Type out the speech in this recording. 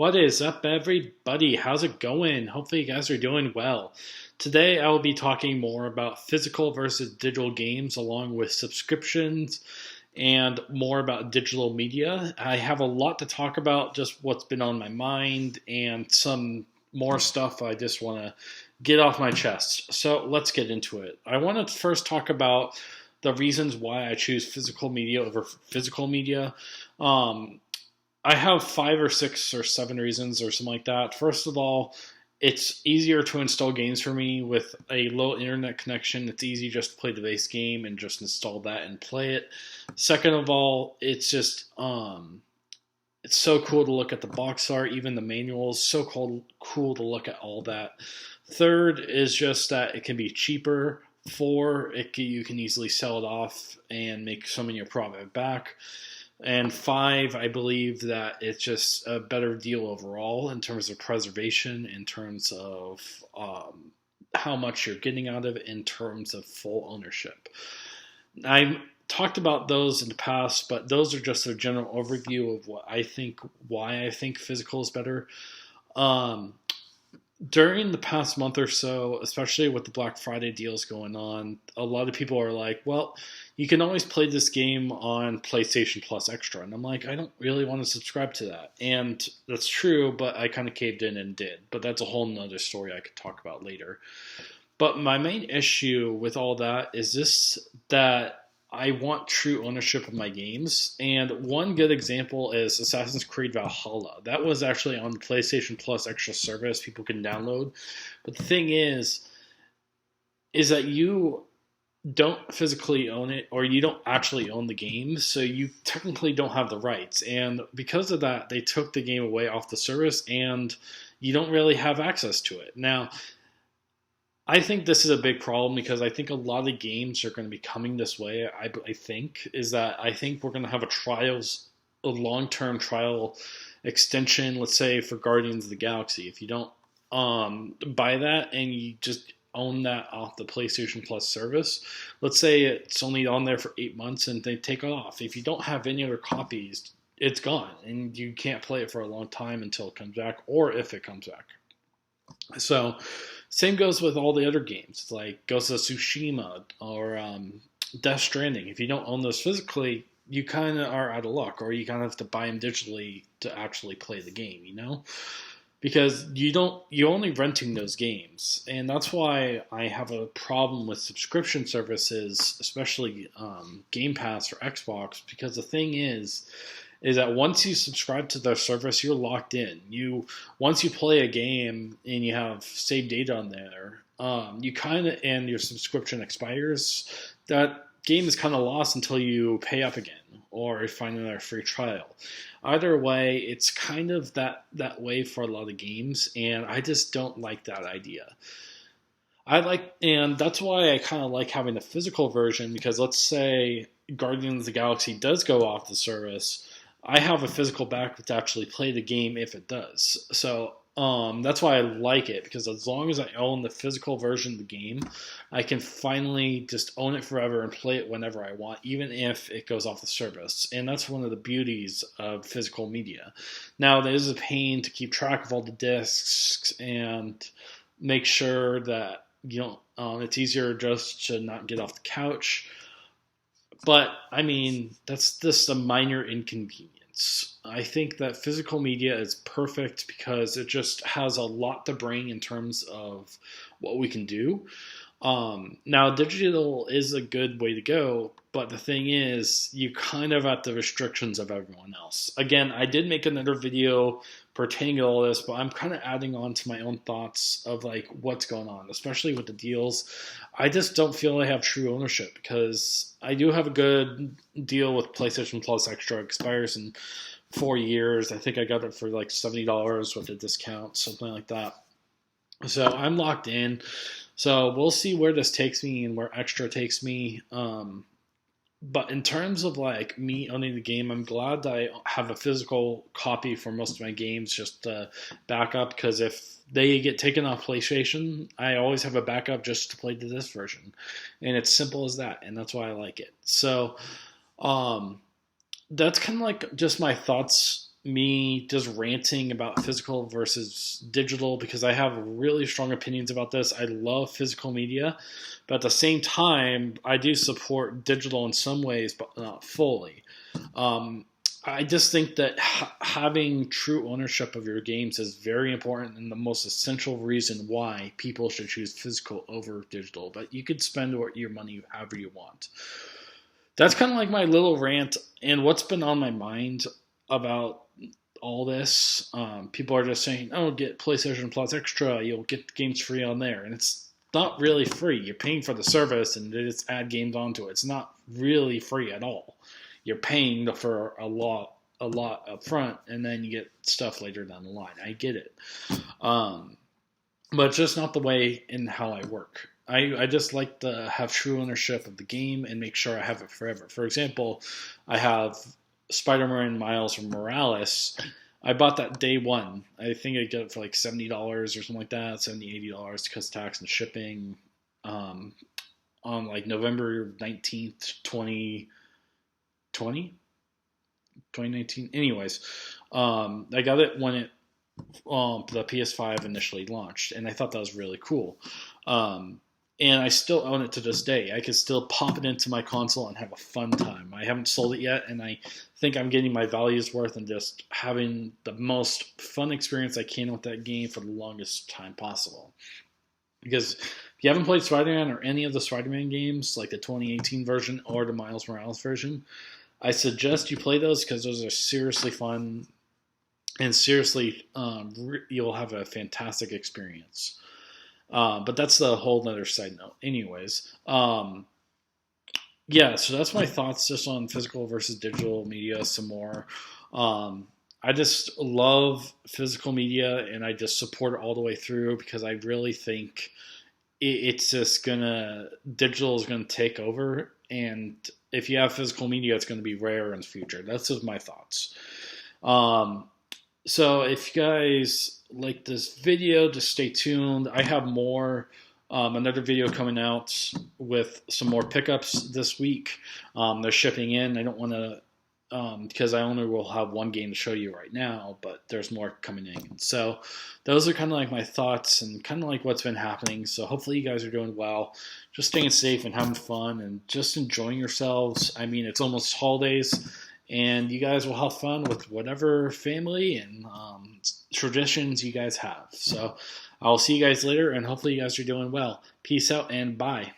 What is up, everybody? How's it going? Hopefully, you guys are doing well. Today, I will be talking more about physical versus digital games, along with subscriptions and more about digital media. I have a lot to talk about, just what's been on my mind, and some more stuff I just want to get off my chest. So, let's get into it. I want to first talk about the reasons why I choose physical media over physical media. Um, I have 5 or 6 or 7 reasons or something like that. First of all, it's easier to install games for me with a low internet connection. It's easy just to play the base game and just install that and play it. Second of all, it's so cool to look at the box art, even the manuals. So cool to look at all that. Third is just that it can be cheaper. Four, you can easily sell it off and make some of your profit back. And five, I believe that it's just a better deal overall in terms of preservation, in terms of how much you're getting out of it, in terms of full ownership. I talked about those in the past, but those are just a general overview of why I think physical is better. Um, During the past month or so, especially with the Black Friday deals going on, a lot of people are like, well, you can always play this game on PlayStation Plus Extra. And I'm like, I don't really want to subscribe to that. And that's true, but I kind of caved in and did. But that's a whole nother story I could talk about later. But my main issue with all that is this, that I want true ownership of my games. And one good example is Assassin's Creed Valhalla. That was actually on the PlayStation Plus Extra service people can download. But the thing is that you don't physically own it, or you don't actually own the game, so you technically don't have the rights. And because of that, they took the game away off the service, and you don't really have access to it. Now, I think this is a big problem because I think a lot of games are going to be coming this way. I think we're going to have a long-term trial extension. Let's say for Guardians of the Galaxy, if you don't buy that and you just own that off the PlayStation Plus service, let's say it's only on there for 8 months and they take it off. If you don't have any other copies, it's gone and you can't play it for a long time until it comes back, or if it comes back. So, same goes with all the other games, like Ghost of Tsushima or Death Stranding. If you don't own those physically, you kind of are out of luck, or you kind of have to buy them digitally to actually play the game, because you're only renting those games. And that's why I have a problem with subscription services, especially Game Pass for Xbox, because the thing is that once you subscribe to their service, you're locked in. Once you play a game and you have saved data on there, and your subscription expires, that game is kind of lost until you pay up again or find another free trial. Either way, it's kind of that way for a lot of games, and I just don't like that idea. And that's why I kind of like having the physical version, because let's say Guardians of the Galaxy does go off the service, I have a physical backup to actually play the game if it does. So that's why I like it, because as long as I own the physical version of the game, I can finally just own it forever and play it whenever I want, even if it goes off the service. And that's one of the beauties of physical media. Now, it is a pain to keep track of all the discs and make sure that it's easier just to not get off the couch. But, I mean, that's just a minor inconvenience. I think that physical media is perfect because it just has a lot to bring in terms of what we can do. Now, digital is a good way to go, but the thing is, you kind of have the restrictions of everyone else. Again, I did make another video pertaining to all this, but I'm kind of adding on to my own thoughts of like what's going on, especially with the deals. I just don't feel I have true ownership, because I do have a good deal with PlayStation Plus Extra. It expires in 4 years. I think I got it for like $70 with a discount, something like that. So I'm locked in. So we'll see where this takes me and where Extra takes me. But in terms of like me owning the game, I'm glad that I have a physical copy for most of my games, just to back up, because if they get taken off PlayStation, I always have a backup just to play to this version. And it's simple as that, and that's why I like it. So that's kind of like just my thoughts me just ranting about physical versus digital because I have really strong opinions about this. I love physical media, but at the same time, I do support digital in some ways, but not fully. Um, I just think that having true ownership of your games is very important and the most essential reason why people should choose physical over digital. But you could spend your money however you want. That's kind of like my little rant and what's been on my mind about all this. People are just saying, "Oh, get PlayStation Plus Extra. You'll get the games free on there," and it's not really free. You're paying for the service, and they just add games onto it. It's not really free at all. You're paying for a lot up front, and then you get stuff later down the line. I get it, um, but it's just not the way in how I work. I just like to have true ownership of the game and make sure I have it forever. For example, I have Spider-Man Miles Morales. I bought that day one. I think I get it for like $70 or something like that, $70, $80 because tax and shipping. Um, on like November 19th, 2019. Anyways, I got it when the PS5 initially launched, and I thought that was really cool. And I still own it to this day. I could still pop it into my console and have a fun time. I haven't sold it yet, and I think I'm getting my value's worth and just having the most fun experience I can with that game for the longest time possible. Because if you haven't played Spider-Man or any of the Spider-Man games, like the 2018 version or the Miles Morales version, I suggest you play those because those are seriously fun and seriously you'll have a fantastic experience. But that's the whole other side note. Anyways, yeah, so that's my thoughts just on physical versus digital media some more. I just love physical media and I just support it all the way through because I really think it's just digital is gonna take over, and if you have physical media, it's gonna be rare in the future. That's just my thoughts. Um, so if you guys like this video, just stay tuned. I have more, another video coming out with some more pickups this week. They're shipping in. I don't want to, because I only will have one game to show you right now, but there's more coming in. So those are kind of like my thoughts and kind of like what's been happening. So hopefully you guys are doing well, just staying safe and having fun and just enjoying yourselves. I mean, it's almost holidays, and you guys will have fun with whatever family and traditions you guys have. So I'll see you guys later, and hopefully you guys are doing well. Peace out and bye.